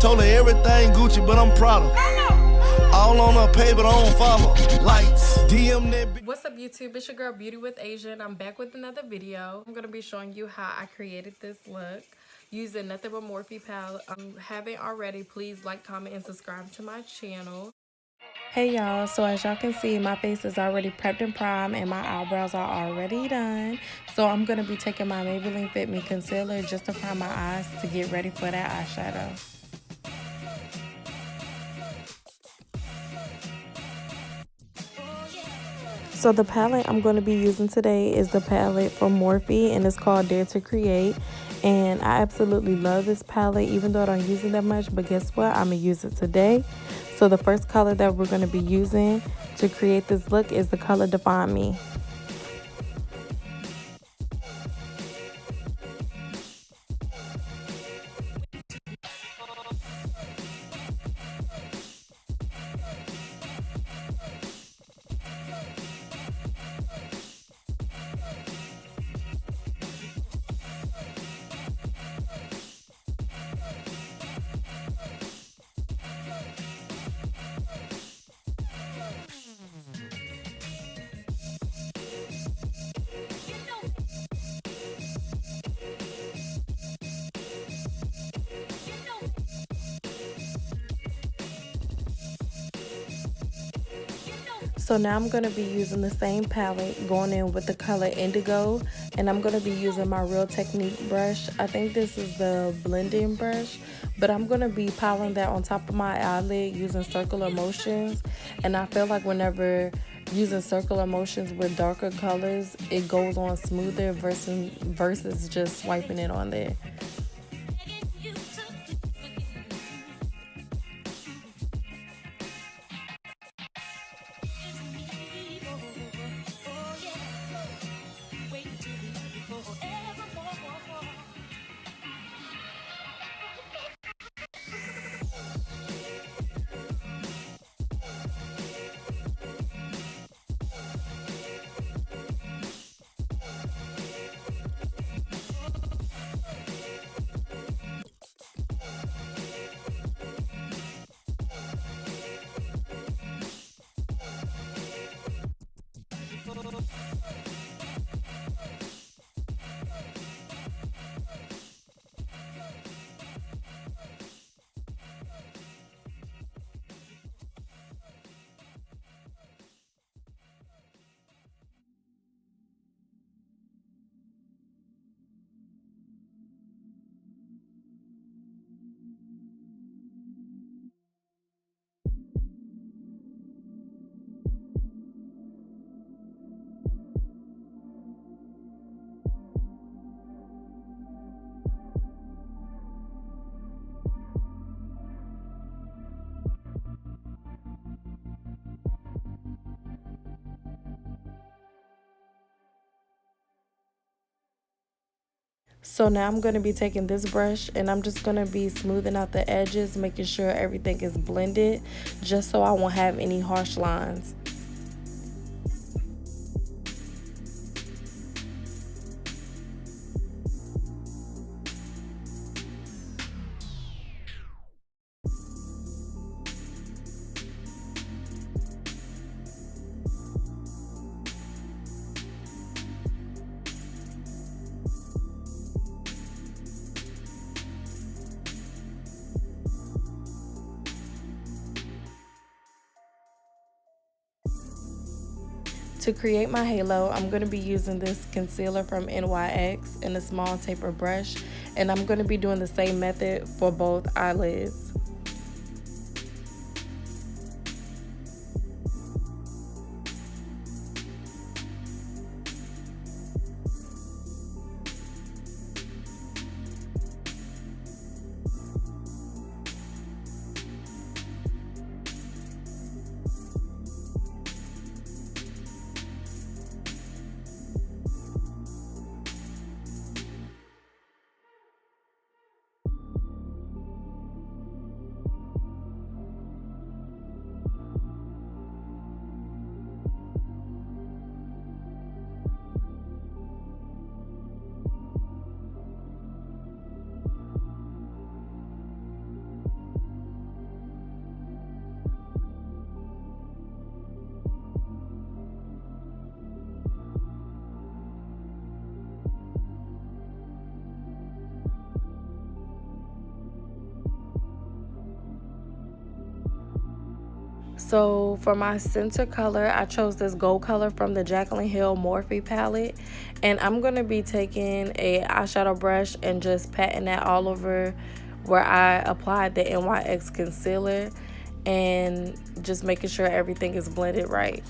Told her everything Gucci, but I'm proud of. All on her pay, but I don't follow. Lights, DM that. What's up, YouTube? It's your girl Beauty with Asia, and I'm back with another video. I'm gonna be showing you how I created this look using nothing but Morphe palette. If you haven't already, please like, comment, and subscribe to my channel. Hey y'all, so as y'all can see, my face is already prepped and primed and my eyebrows are already done. So I'm going to be taking my Maybelline Fit Me concealer just to prime my eyes to get ready for that eyeshadow. So the palette I'm going to be using today is the palette from Morphe, and it's called Dare to Create. And I absolutely love this palette, even though I don't use it that much. But guess what? I'm going to use it today. So the first color that we're going to be using to create this look is the color Define Me. So now I'm going to be using the same palette, going in with the color Indigo, and I'm going to be using my Real Technique brush. I think this is the blending brush, but I'm going to be piling that on top of my eyelid using circular motions. And I feel like whenever using circular motions with darker colors, it goes on smoother versus just swiping it on there. So now I'm going to be taking this brush and I'm just going to be smoothing out the edges, making sure everything is blended, just so I won't have any harsh lines. To create my halo, I'm going to be using this concealer from NYX in a small taper brush, and I'm going to be doing the same method for both eyelids. So for my center color, I chose this gold color from the Jaclyn Hill Morphe palette. And I'm going to be taking a eyeshadow brush and just patting that all over where I applied the NYX concealer. And just making sure everything is blended right.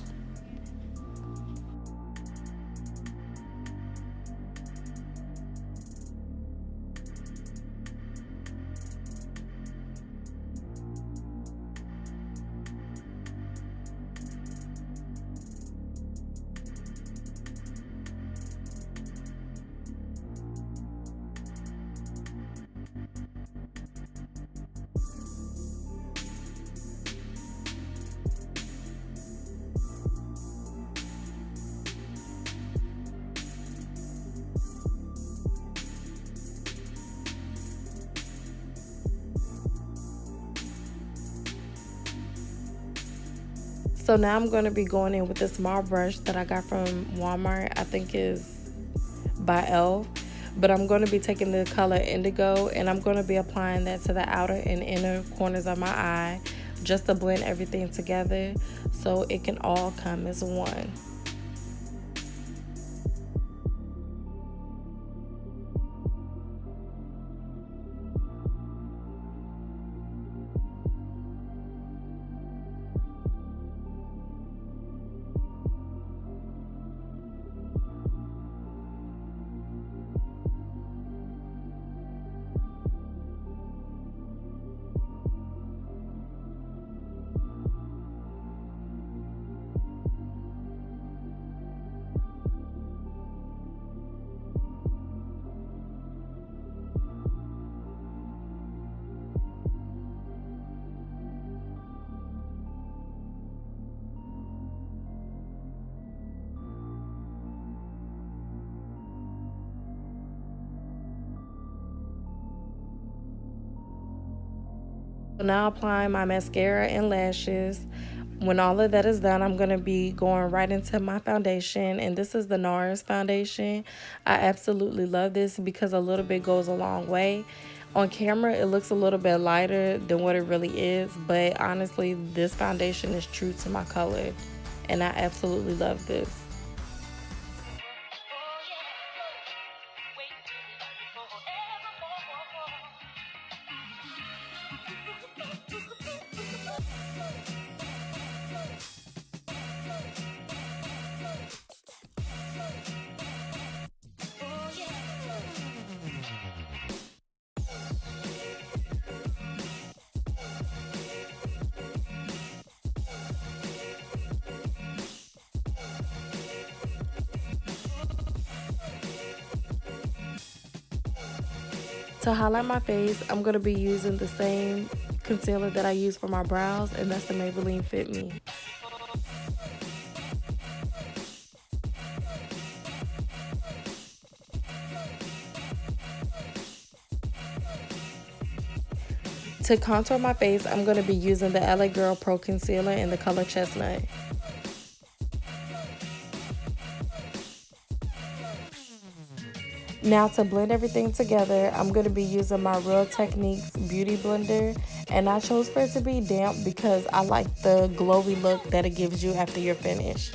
So now I'm going to be going in with this small brush that I got from Walmart. I think is by e.l.f. But I'm going to be taking the color Indigo and I'm going to be applying that to the outer and inner corners of my eye just to blend everything together so it can all come as one. So now applying my mascara and lashes. When all of that is done, I'm going to be going right into my foundation. And this is the NARS foundation. I absolutely love this because a little bit goes a long way. On camera, it looks a little bit lighter than what it really is. But honestly, this foundation is true to my color. And I absolutely love this. To highlight my face, I'm going to be using the same concealer that I use for my brows, and that's the Maybelline Fit Me. To contour my face, I'm going to be using the LA Girl Pro Concealer in the color Chestnut. Now to blend everything together, I'm going to be using my Real Techniques Beauty Blender. And I chose for it to be damp because I like the glowy look that it gives you after you're finished.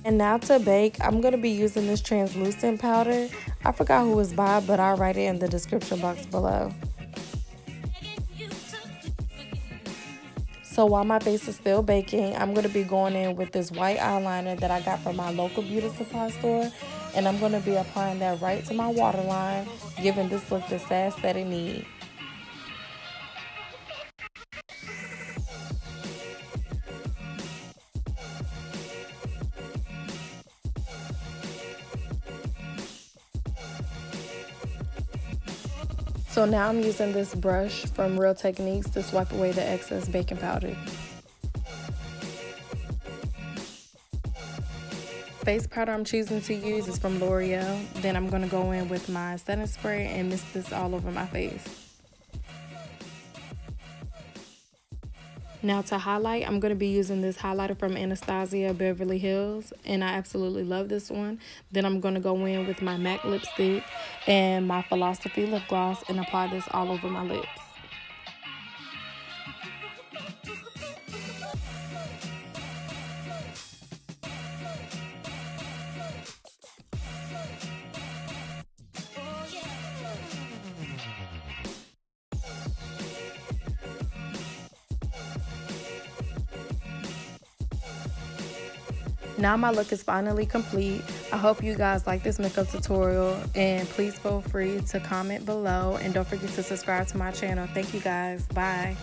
And now to bake, I'm going to be using this translucent powder. I forgot who it's by, but I'll write it in the description box below. So while my face is still baking, I'm going to be going in with this white eyeliner that I got from my local beauty supply store. And I'm going to be applying that right to my waterline, giving this look the sass that it needs. So now I'm using this brush from Real Techniques to swipe away the excess baking powder. Face powder I'm choosing to use is from L'Oreal. Then I'm going to go in with my setting spray and mist this all over my face. Now to highlight, I'm going to be using this highlighter from Anastasia Beverly Hills, and I absolutely love this one. Then I'm going to go in with my MAC lipstick and my Philosophy lip gloss and apply this all over my lips. Now my look is finally complete. I hope you guys like this makeup tutorial, and please feel free to comment below, and don't forget to subscribe to my channel. Thank you guys. Bye.